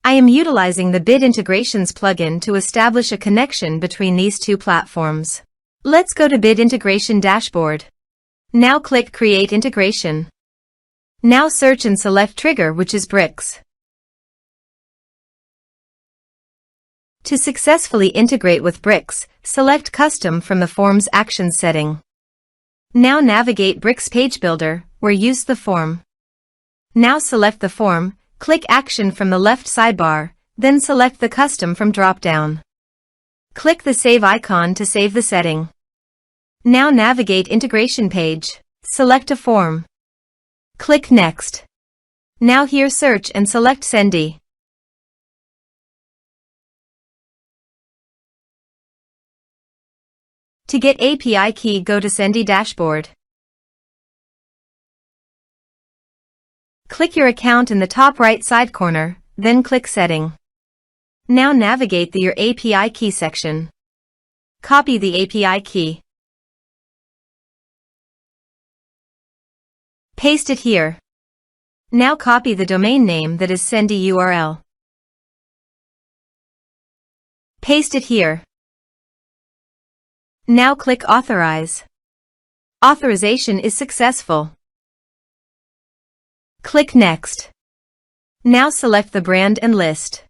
I am utilizing the Bid Integrations plugin to establish a connection between these two platforms. Let's go to Bid Integration Dashboard. Now click Create Integration. Now search and select Trigger, which is bricks. To successfully integrate with bricks, select Custom from the Form's Actions setting. Now navigate Bricks Page Builder, where use the form. Now select the form, click Action from the left sidebar, then select the Custom from drop-down. Click the Save icon to save the setting. Now navigate Integration page, select a form. Click Next. Now here search and select Sendy. To get API key, go to Sendy Dashboard. Click your account in the top right side corner, then click Setting. Now navigate to your API key section. Copy the API key. Paste it here. Now copy the domain name that is Sendy URL. Paste it here. Now click Authorize. Authorization is successful. Click Next. Now select the brand and list.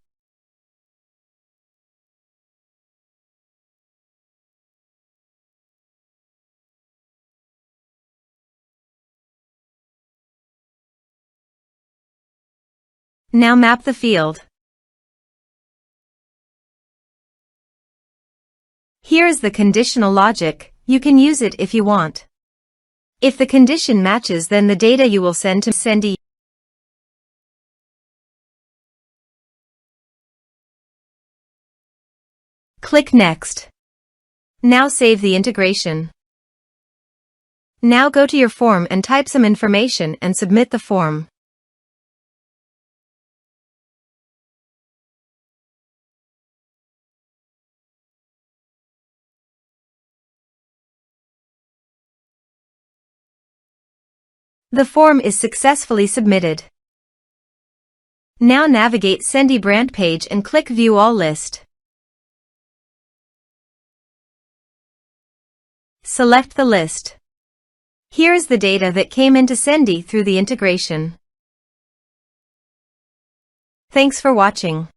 Now map the field. Here is the conditional logic. You can use it if you want. If the condition matches, then the data you will send to Sendy. Click Next. Now save the integration. Now go to your form and type some information and submit the form. The form is successfully submitted. Now navigate Sendy brand page and click View All List. Select the list. Here is the data that came into Sendy through the integration. Thanks for watching.